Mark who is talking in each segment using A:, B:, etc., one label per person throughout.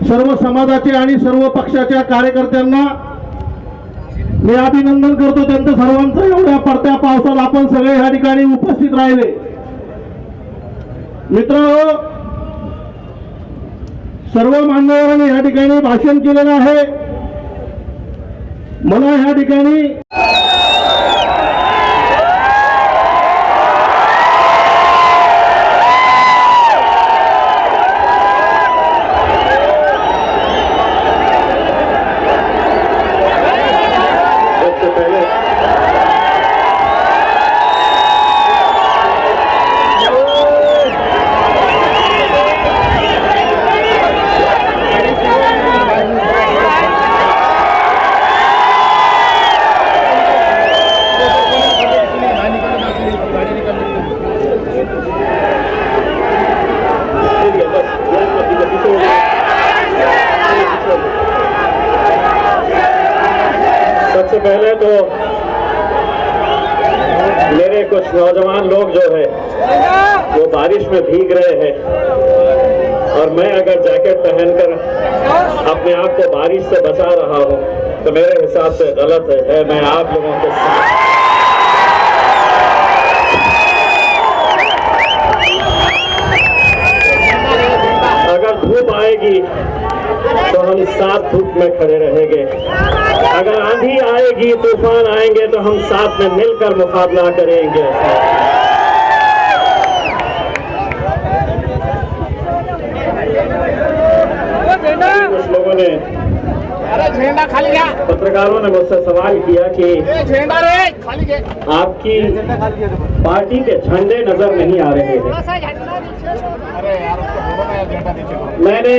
A: सर्व समाजाचे आणि सर्व पक्षाच्या कार्यकर्त्यांना मी अभिनंदन करतो त्यांचं सर्वांचं। एवढ्या पडत्या पावसात आपण सगळे या ठिकाणी उपस्थित राहिले। मित्रांनो, सर्व मान्यवरांनी या ठिकाणी भाषण केलेलं आहे। मला या ठिकाणी सबसे पहले तो मेरे कुछ नौजवान लोग जो है वो बारिश में भीग रहे हैं, और मैं अगर जैकेट पहनकर अपने आप को बारिश से बचा रहा हूं तो मेरे हिसाब से गलत है। मैं आप लोगों के साथ अगर धूप आएगी तो हम साथ धूप में खड़े रहेंगे, अगर आंधी आएगी तूफान आएंगे तो हम साथ में मिलकर मुकाबला करेंगे। कुछ लोगों ने झंडा खाली गया, पत्रकारों ने मुझसे सवाल किया कि झंडा रे खाली गया, आपकी पार्टी के झंडे नजर नहीं आ रहे हैं। मैंने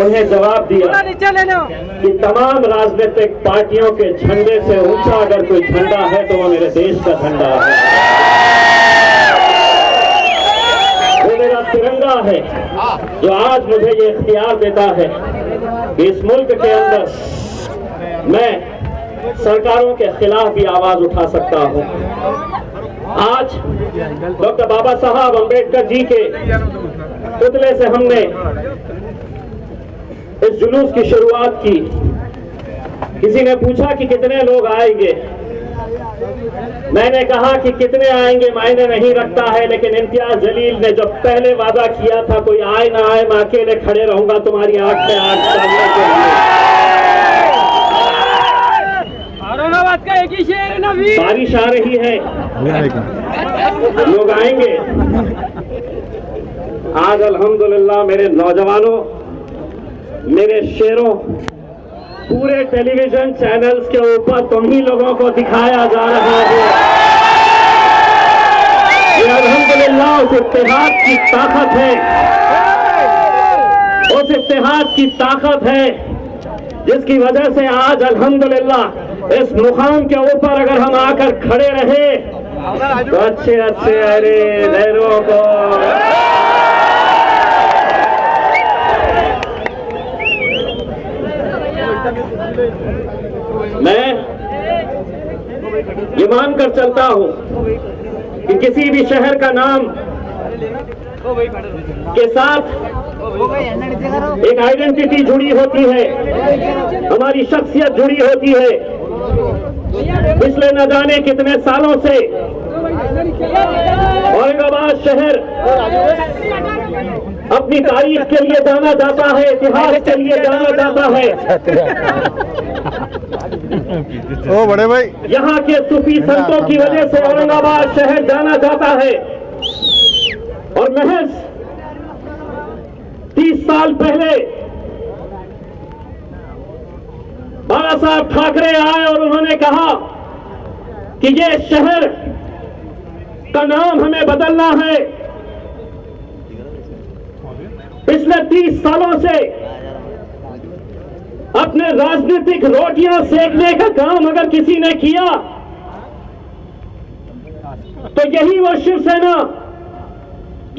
A: उन्हें जवाब दिया कि तमाम राजनीतिक पार्टियों के झंडे से ऊंचा अगर कोई झंडा है तो वो मेरे देश का झंडा है, वो मेरा तिरंगा है, जो आज मुझे ये इख्तियार देता है कि इस मुल्क के अंदर मैं सरकारों के खिलाफ भी आवाज उठा सकता हूं। आज डॉक्टर बाबा साहब अम्बेडकर जी के पुतले से हमने इस जुलूस की शुरुआत की। किसी ने पूछा कि कितने लोग आएंगे, मैंने कहा कि कितने आएंगे मायने नहीं रखता है, लेकिन इम्तियाज जलील ने जब पहले वादा किया था कोई आए ना आए मैं अकेले खड़े रहूंगा तुम्हारी आंख में आंख डालने के लिए। औरंगाबाद का एक ही शहर ना भी बारिश आ रही है, लोग आएंगे। आज अल्हम्दुलिल्लाह मेरे नौजवानों, मेरे शेरों, पूरे टेलीविजन चैनल्स के ऊपर तुम ही लोगों को दिखाया जा रहा है। ये अल्हम्दुलिल्लाह उस इत्तेहाद की ताकत है, उस इत्तेहाद की ताकत है जिसकी वजह से आज अल्हम्दुलिल्लाह इस मुकाम के ऊपर अगर हम आकर खड़े रहे तो अच्छे अच्छे अरे लहरों को मैं ये मानकर चलता हूं कि किसी भी शहर का नाम के साथ एक आइडेंटिटी जुड़ी होती है, हमारी शख्सियत जुड़ी होती है। पिछले न जाने कितने सालों से औरंगाबाद शहर अपनी तारीख के लिए जाना जाता है, इतिहास के लिए जाना जाता है।
B: ओ बड़े भाई,
A: यहाँ के सूफी संतों की वजह से औरंगाबाद शहर जाना जाता है। और महज 30 साल पहले बाला साहब ठाकरे आए और उन्होंने कहा कि ये शहर का नाम हमें बदलना है। पिछले 30 सालों से अपने राजनीतिक रोटियां सेकने का काम अगर किसी ने किया तो यही वो शिवसेना,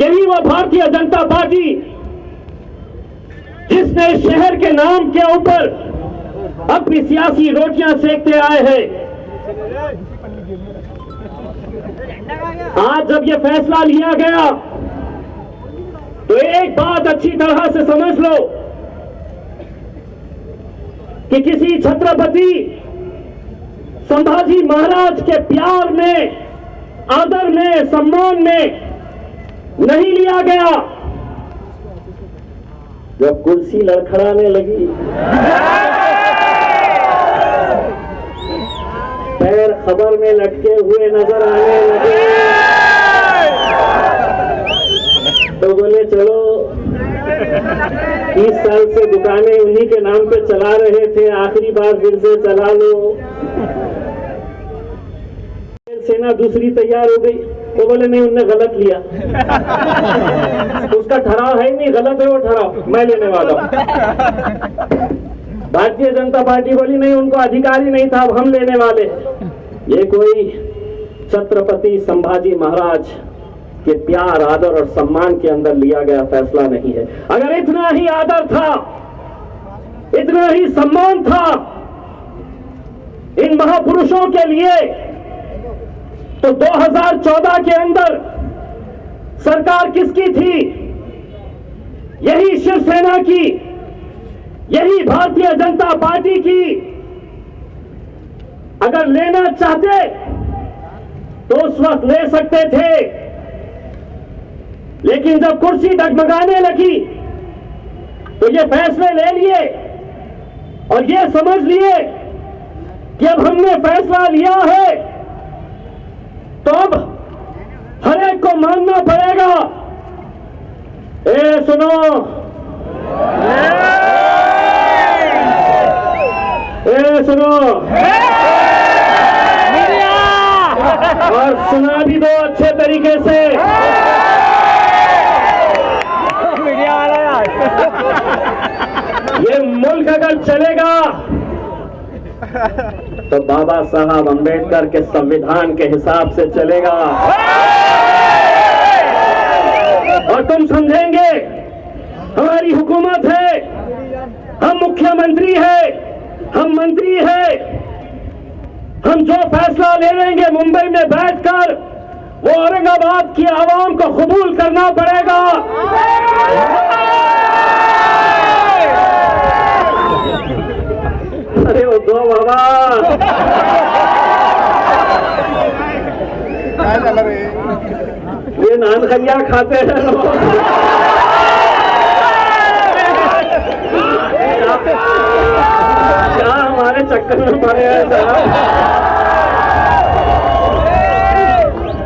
A: यही वो भारतीय जनता पार्टी जिसने शहर के नाम के ऊपर अपनी सियासी रोटियां सेकते आए हैं। आज जब ये फैसला लिया गया तो एक बात अच्छी तरह से समझ लो कि किसी छत्रपति संभाजी महाराज के प्यार में, आदर में, सम्मान में नहीं लिया गया। जब कुर्सी लड़खड़ाने लगी, पैर खबर में लटके हुए नजर आने लगे, तो बोले चलो 30 साल से दुकानें उन्हीं के नाम पे चला रहे थे, आखिरी बार फिर से चला लो। सेना दूसरी तैयार हो गई, तो बोले नहीं, उनने गलत लिया। उसका ठहराव है नहीं, गलत है वो ठहराव, मैं लेने वाला हूं। भारतीय जनता पार्टी बोली नहीं, उनको अधिकार ही नहीं था, अब हम लेने वाले। ये कोई छत्रपति संभाजी महाराज के प्यार, आदर और सम्मान के अंदर लिया गया फैसला नहीं है। अगर इतना ही आदर था, इतना ही सम्मान था इन महापुरुषों के लिए, तो 2014 के अंदर सरकार किसकी थी? यही शिवसेना की, यही भारतीय जनता पार्टी की। अगर लेना चाहते तो उस वक्त ले सकते थे, लेकिन जब कुर्सी डगमगाने लगी तो ये फैसले ले लिए और ये समझ लिए कि अब हमने फैसला लिया है तो अब हर एक को मानना पड़ेगा। सुनो, सुनो और सुना भी दो अच्छे तरीके से। ये मुल्क अगर चलेगा तो बाबा साहब अंबेडकर के संविधान के हिसाब से चलेगा। और तुम समझेंगे हमारी हुकूमत है, हम मुख्यमंत्री है, हम मंत्री है, हम जो फैसला ले लेंगे मुंबई में बैठकर वो औरंगाबाद की आवाम को कबूल करना पड़ेगा। अरे वो दो बाबा, ये नान खलिया खाते हैं लोग। क्या हमारे चक्कर में पड़े हैं साहब।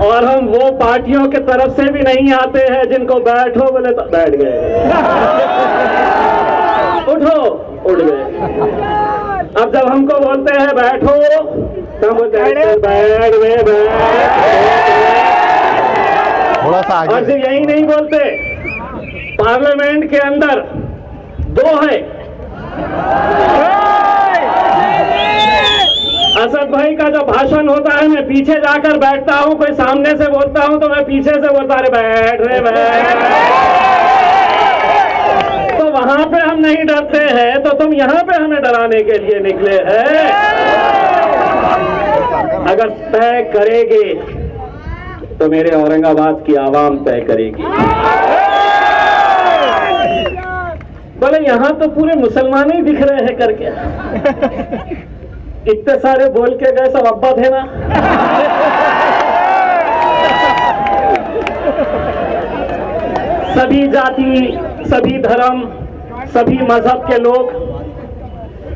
A: और हम वो पार्टियों के तरफ से भी नहीं आते हैं जिनको बैठो बोले तो बैठ गए, उठो उठ गए। अब जब हमको बोलते हैं बैठो तो बोलते हैं बैठ गए,
B: थोड़ा सा आगे।
A: और सिर्फ यही नहीं बोलते, पार्लियामेंट के अंदर दो है। असद भाई का जब भाषण होता है मैं पीछे जाकर बैठता हूं, कोई सामने से बोलता हूं तो मैं पीछे से बोलता, अरे बैठ रहे बैठ। तो वहां पे हम नहीं डरते हैं, तो तुम यहां पे हमें डराने के लिए निकले हैं। अगर तय करेंगे तो मेरे औरंगाबाद की आवाम तय करेगी। बोले यहां तो पूरे मुसलमान ही दिख रहे हैं करके, इतने सारे बोल के गए, सब अब्बा थे ना। सभी जाति, सभी धर्म, सभी मजहब के लोग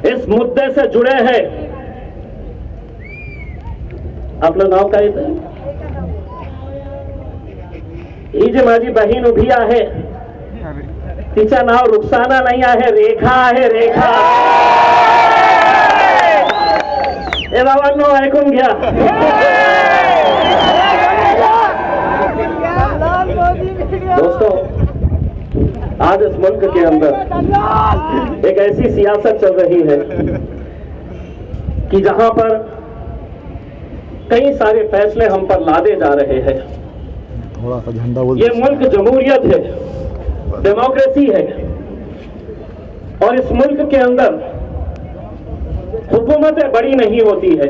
A: इस मुद्दे से जुड़े हैं। आपलं नाव काय येतं? ही जी माझी बहीण उभी आहे तिचं नाव रुखसाना नाही आहे, रेखा आहे, रेखा। ए बाबांनो ऐकून घ्या, दोस्तों आज इस मुल्क के अंदर एक ऐसी सियासत चल रही है कि जहां पर कई सारे फैसले हम पर लादे जा रहे हैं।
B: थोड़ा सा झंडा बोल।
A: ये मुल्क जमहूरियत है, डेमोक्रेसी है, और इस मुल्क के अंदर हुकूमतें बड़ी नहीं होती है,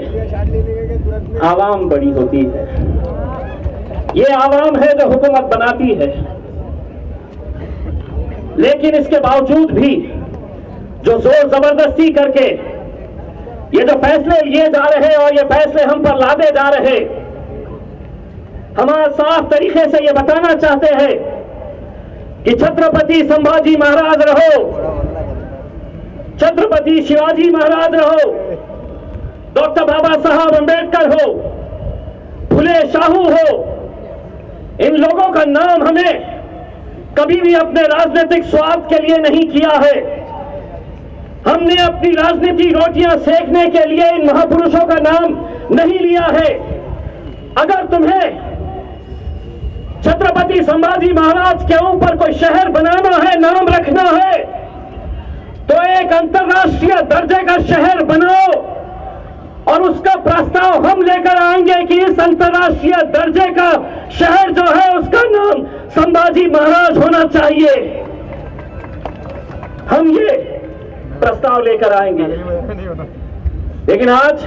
A: आवाम बड़ी होती है। ये आवाम है जो हुकूमत बनाती है। लेकिन इसके बावजूद भी जो जोर जबरदस्ती करके ये जो फैसले लिए जा रहे और ये फैसले हम पर लादे जा रहे, हम साफ तरीके से ये बताना चाहते हैं कि छत्रपति संभाजी महाराज रहो, छत्रपति शिवाजी महाराज रहो, डॉक्टर बाबा साहब अंबेडकर हो, फुले शाहू हो, इन लोगों का नाम हमें कभी भी अपने राजनीतिक स्वार्थ के लिए नहीं किया है। हमने अपनी राजनीतिक रोटियां सेकने के लिए इन महापुरुषों का नाम नहीं लिया है। अगर तुम्हें छत्रपति संभाजी महाराज के ऊपर कोई शहर बनाना है, नाम रखना है, तो एक अंतर्राष्ट्रीय दर्जे का शहर बनाओ और उसका प्रस्ताव हम लेकर आएंगे कि इस अंतर्राष्ट्रीय दर्जे का शहर जो है उसका नाम संभाजी महाराज होना चाहिए। हम ये प्रस्ताव लेकर आएंगे। लेकिन आज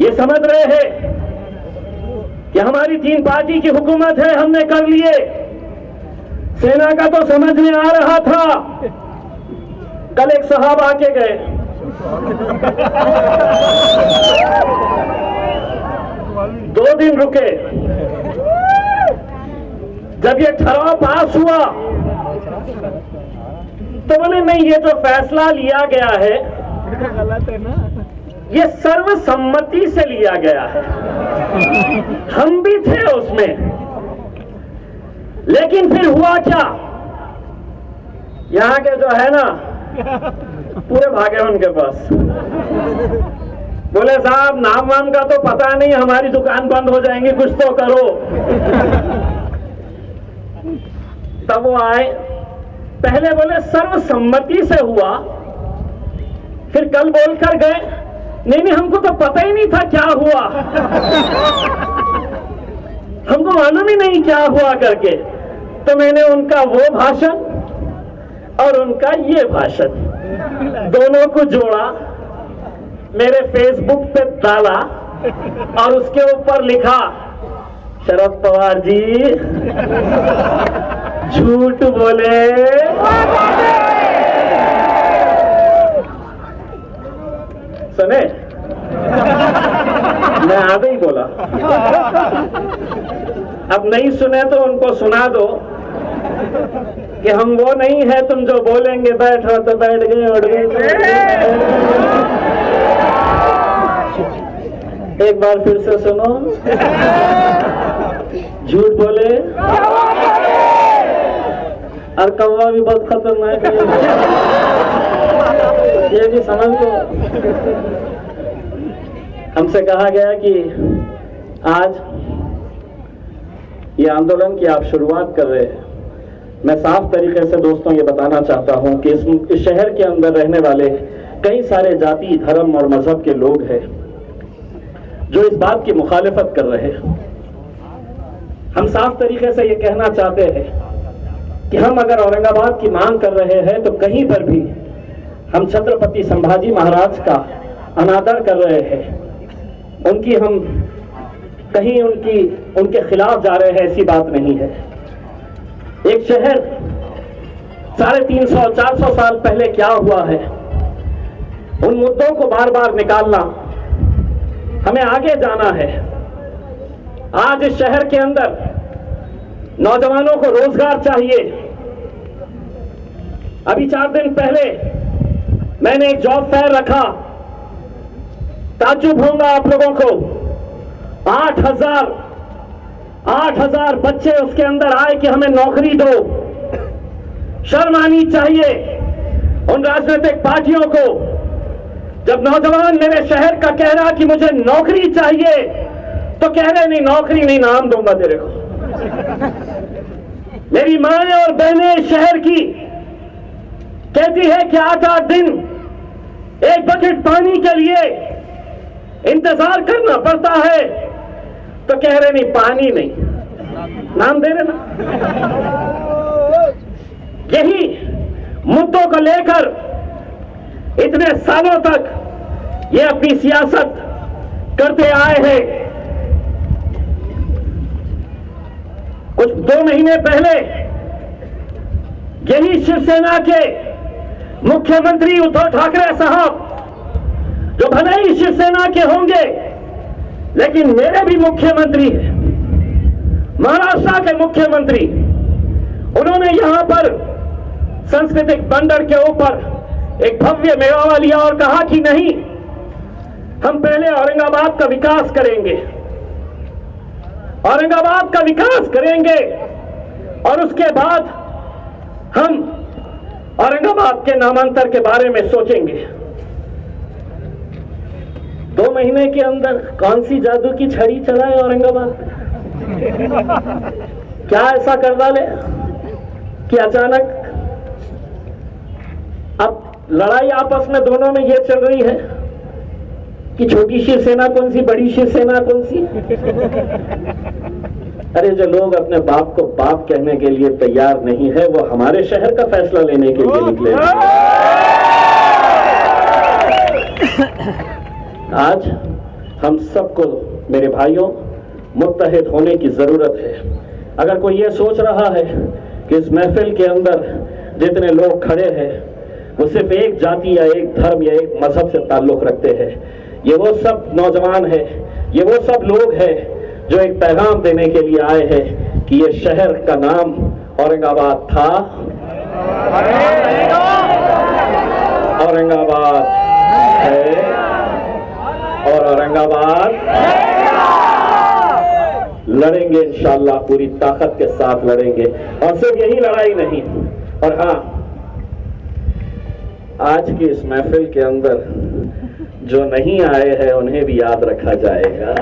A: ये समझ रहे हैं कि हमारी 3 पार्टी की हुकूमत है, हमने कर लिए। सेना का तो समझ में आ रहा था। कल एक साहब आके गए, दो दिन रुके, जब ये ठहराव पास हुआ तो बोले नहीं, ये जो फैसला लिया गया है गलत है ना, ये सर्वसम्मति से लिया गया है। हम भी थे उसमें, लेकिन फिर हुआ क्या, यहाँ के जो है ना पूरे भागे उनके पास। बोले साहब नाम वाम का तो पता नहीं, हमारी दुकान बंद हो जाएंगी, कुछ तो करो। तब वो आए, पहले बोले सर्वसम्मति से हुआ, फिर कल बोलकर गए नहीं हमको तो पता ही नहीं था क्या हुआ, हमको मालूम ही नहीं क्या हुआ करके। तो मैंने उनका वो भाषण और उनका ये भाषण दोनों को जोड़ा, मेरे फेसबुक पे डाला और उसके ऊपर लिखा, शरद पवार जी झूठ बोले, सुने? मैं आगे ही बोला, अब नहीं सुने तो उनको सुना दो कि हम वो नहीं है तुम जो बोलेंगे बैठो तो बैठ गए, उठ गए। एक बार फिर से सुनो, झूठ बोले और कौवा भी बहुत खतरनाक है, ये भी समझ लो। हमसे कहा गया कि आज ये आंदोलन की आप शुरुआत कर रहे हैं। मैं साफ तरीके से दोस्तों ये बताना चाहता हूं कि इस शहर के अंदर रहने वाले कई सारे जाति, धर्म और मजहब के लोग हैं जो इस बात की मुखालिफत कर रहे हैं। हम साफ तरीके से ये कहना चाहते हैं कि हम अगर औरंगाबाद की मांग कर रहे हैं तो कहीं पर भी हम छत्रपति संभाजी महाराज का अनादर कर रहे हैं, उनकी हम कहीं उनके खिलाफ जा रहे हैं, ऐसी बात नहीं है। एक शहर 350-400 साल पहले क्या हुआ है, उन मुद्दों को बार बार निकालना, हमें आगे जाना है। आज इस शहर के अंदर नौजवानों को रोजगार चाहिए। अभी 4 दिन पहले मैंने एक जॉब फेयर रखा, ताज्जुब होगा आप लोगों को, 8,000 बच्चे उसके अंदर आए कि हमें नौकरी दो। शर्म आनी चाहिए उन राजनीतिक पार्टियों को, जब नौजवान मेरे शहर का कह रहा कि मुझे नौकरी चाहिए तो कह रहे नहीं नौकरी नहीं, नाम दूंगा तेरे को। मेरी माएं और बहनें शहर की कहती है कि 8-8 दिन एक बकेट पानी के लिए इंतजार करना पड़ता है, तो कह रहे नहीं पानी नहीं, नाम दे रहे ना। यही मुद्दों को लेकर इतने सालों तक ये अपनी सियासत करते आए हैं। कुछ 2 महीने पहले यही शिवसेना के मुख्यमंत्री उद्धव ठाकरे साहब, जो भले ही शिवसेना के होंगे लेकिन मेरे भी मुख्यमंत्री हैं, महाराष्ट्र के मुख्यमंत्री, उन्होंने यहां पर सांस्कृतिक बंदर के ऊपर एक भव्य मेवाड़ा लिया और कहा कि नहीं, हम पहले औरंगाबाद का विकास करेंगे, औरंगाबाद का विकास करेंगे और उसके बाद हम औरंगाबाद के नामांतर के बारे में सोचेंगे। 2 महीने के अंदर कौन सी जादू की छड़ी चलाए औरंगाबाद? क्या ऐसा कर डाले कि अचानक अब लड़ाई आपस में दोनों में ये चल रही है कि छोटी शिवसेना कौन सी, बड़ी शिवसेना कौन सी? अरे जो लोग अपने बाप को बाप कहने के लिए तैयार नहीं है, वो हमारे शहर का फैसला लेने के लिए निकले। आज हम सबको, मेरे भाइयों, मुत्तहिद होने की जरूरत है। अगर कोई ये सोच रहा है कि इस महफिल के अंदर जितने लोग खड़े हैं वो सिर्फ एक जाति या एक धर्म या एक मजहब से ताल्लुक रखते हैं, ये वो सब नौजवान है, ये वो सब लोग हैं जो एक पैगाम देने के लिए आए हैं कि ये शहर का नाम औरंगाबाद था, औरंगाबाद है और औरंगाबाद लड़ेंगे इंशाअल्लाह, पूरी ताकत के साथ लड़ेंगे। और सिर्फ यही लड़ाई नहीं, और हाँ, आज की इस महफिल के अंदर जो नहीं आए हैं उन्हें भी याद रखा जाएगा,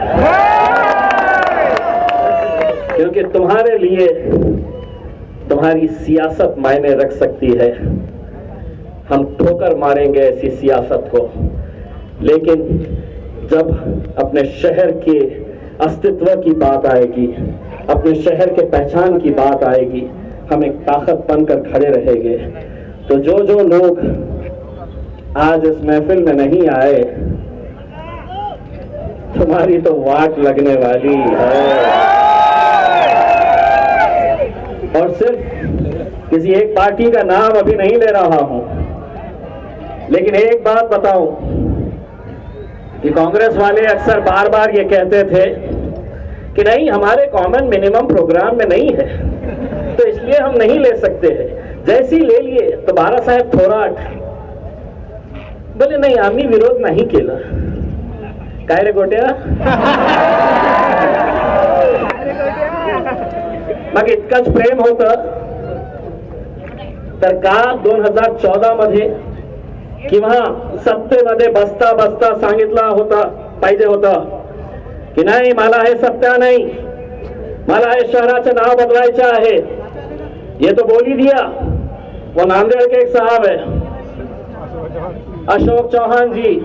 A: क्योंकि तुम्हारे लिए तुम्हारी सियासत मायने रख सकती है। हम ठोकर मारेंगे ऐसी सियासत को, लेकिन जब अपने शहर के अस्तित्व की बात आएगी, अपने शहर के पहचान की बात आएगी, हम एक ताकत बनकर खड़े रहेंगे। तो जो लोग आज इस महफिल में नहीं आए, तुम्हारी तो वाट लगने वाली है। और सिर्फ किसी एक पार्टी का नाम अभी नहीं ले रहा हूं, लेकिन एक बात बताऊं कि कांग्रेस वाले अक्सर बार बार ये कहते थे कि नहीं, हमारे कॉमन मिनिमम प्रोग्राम में नहीं है, तो इसलिए हम नहीं ले सकते हैं। जैसे ही ले लिए तो बारा साहेब थोराट बोले नाही, आम्ही विरोध नाही केला। काय रे गोट्या? मग इतकंच प्रेम होतं तर का 2014 मध्ये किंवा सत्तेमध्ये बसता बसता सांगितलं होता पाहिजे होतं की नाही, मला हे सत्ता नाही, मला हे शहराचं नाव बदलायचं आहे। ये तो बोल ही दिया। वो नांदेड़ के एक साहब है, अशोक चौहान जी।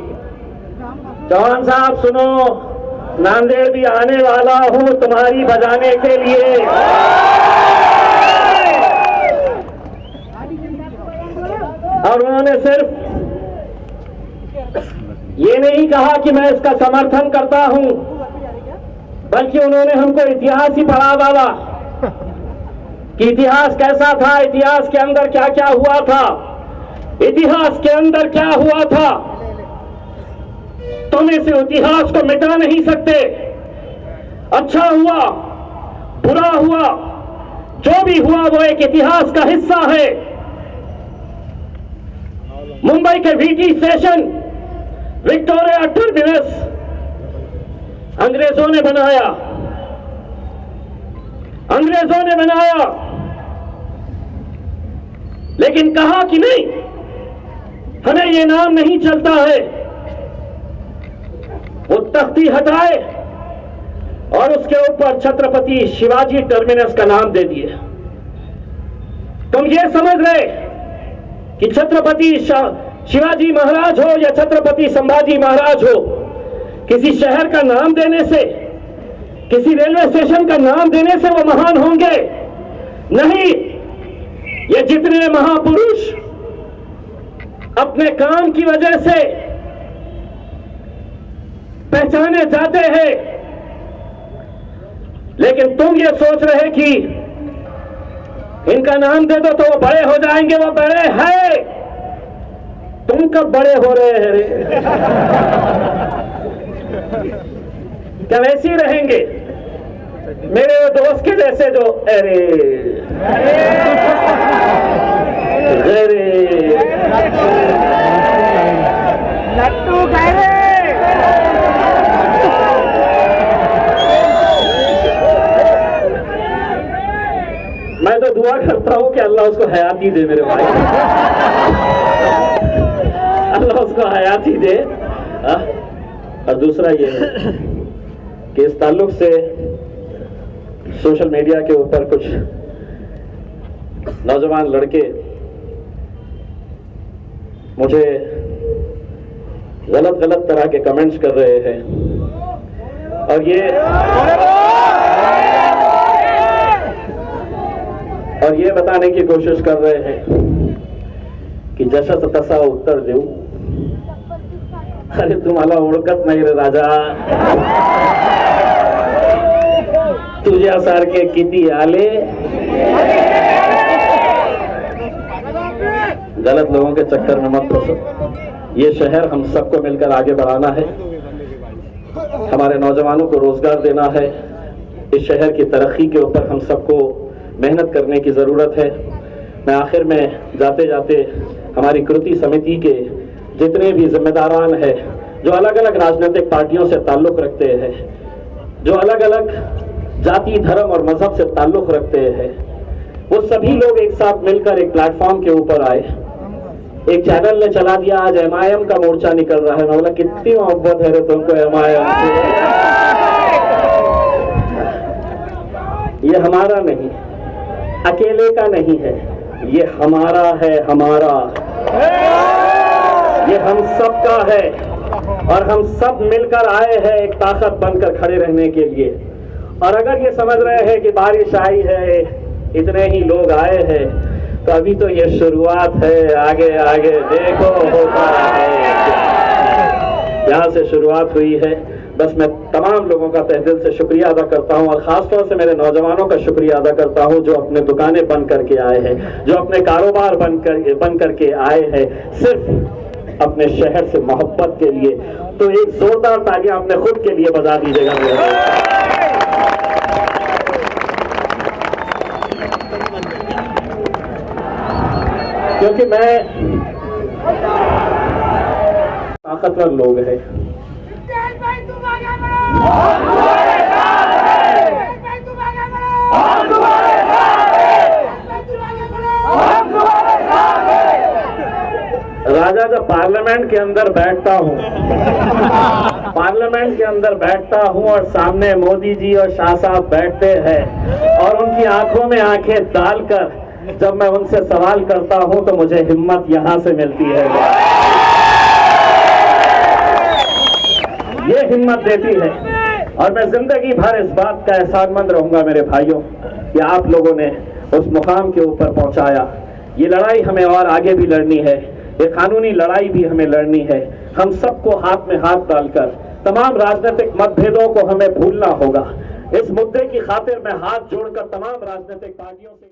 A: चौहान साहब सुनो, नांदेड़ भी आने वाला हूं तुम्हारी बजाने के लिए। और उन्होंने सिर्फ ये नहीं कहा कि मैं इसका समर्थन करता हूं, बल्कि उन्होंने हमको इतिहास ही पढ़ा डाला कि इतिहास कैसा था, इतिहास के अंदर क्या क्या हुआ था, इतिहास के अंदर क्या हुआ था। तुम इस इतिहास को मिटा नहीं सकते। अच्छा हुआ, बुरा हुआ, जो भी हुआ वो एक इतिहास का हिस्सा है। मुंबई के वीटी स्टेशन, विक्टोरिया टर्मिनस अंग्रेजों ने बनाया, अंग्रेजों ने बनाया, लेकिन कहा कि नहीं, हमें ये नाम नहीं चलता है। वो तख्ती हटाए और उसके ऊपर छत्रपति शिवाजी टर्मिनस का नाम दे दिए। तुम ये समझ रहे कि छत्रपति शिवाजी महाराज हो या छत्रपति संभाजी महाराज हो, किसी शहर का नाम देने से, किसी रेलवे स्टेशन का नाम देने से वो महान होंगे? नहीं। ये जितने महापुरुष अपने काम की वजह से पहचाने जाते हैं, लेकिन तुम ये सोच रहे कि इनका नाम दे दो तो वो बड़े हो जाएंगे, वो बड़े हैं। तुम कब बड़े हो रहे हैं रे? क्या वैसे ही रहेंगे मेरे दोस्त के जैसे जो अरे
C: लट्टू गहरे।
A: मैं तो दुआ करता हूं कि अल्लाह उसको हयाती दे मेरे भाई, अल्लाह उसको हयाती दे। और दूसरा ये है कि इस ताल्लुक से सोशल मीडिया के ऊपर कुछ नौजवान लड़के मुझे गलत गलत तरह के कमेंट्स कर रहे हैं और ये बताने की कोशिश कर रहे हैं कि जशा तसा उत्तर देऊ। अरे तुम्हाला ओळखत नाही रे राजा, तुझ्यासारखे किती आले। गलत लोगों के चक्कर में मत फंसो। ये शहर हम सबको मिलकर आगे बढ़ाना है, हमारे नौजवानों को रोजगार देना है। इस शहर की तरक्की के ऊपर हम सबको मेहनत करने की ज़रूरत है। मैं आखिर में जाते जाते हमारी कृति समिति के जितने भी जिम्मेदारान हैं, जो अलग अलग राजनीतिक पार्टियों से ताल्लुक़ रखते हैं, जो अलग अलग जाति धर्म और मजहब से ताल्लुक़ रखते हैं, वो सभी लोग एक साथ मिलकर एक प्लेटफॉर्म के ऊपर आए। एक चैनल ने चला दिया, आज MIM का मोर्चा निकल रहा है। मैं बोला कितनी मोहब्बत है रे तुमको MIM से। ये हमारा नहीं, अकेले का नहीं है, ये हमारा है, हमारा, ये हम सब का है। और हम सब मिलकर आए हैं एक ताकत बनकर खड़े रहने के लिए। और अगर ये समझ रहे हैं कि बारिश आई है, इतने ही लोग आए हैं, तो अभी तो ये शुरुआत है, आगे आगे देखो होता है। यहाँ से शुरुआत हुई है। बस मैं तमाम लोगों का तहे दिल से शुक्रिया अदा करता हूँ और ख़ासतौर से मेरे नौजवानों का शुक्रिया अदा करता हूँ जो अपने दुकानें बंद करके आए हैं, जो अपने कारोबार बंद करके आए हैं, सिर्फ अपने शहर से मोहब्बत के लिए। तो एक जोरदार तालियां अपने खुद के लिए बजा दीजिएगा मेरे। क्योंकि मैं ताकतवर लोग हैं, राजा जब पार्लियामेंट के अंदर बैठता हूँ, पार्लियामेंट के अंदर बैठता हूँ और सामने मोदी जी और शाह साहब बैठते हैं और उनकी आंखों में आंखें डालकर जब मैं उनसे सवाल करता हूँ तो मुझे हिम्मत यहाँ से मिलती है। ये हिम्मत देती है और मैं जिंदगी भर इस बात का एहसानमंद रहूंगा मेरे भाइयों कि आप लोगों ने उस मुकाम के ऊपर पहुंचाया। ये लड़ाई हमें और आगे भी लड़नी है, ये कानूनी लड़ाई भी हमें लड़नी है। हम सबको हाथ में हाथ डालकर तमाम राजनीतिक मतभेदों को हमें भूलना होगा। इस मुद्दे की खातिर मैं हाथ जोड़कर तमाम राजनीतिक पार्टियों से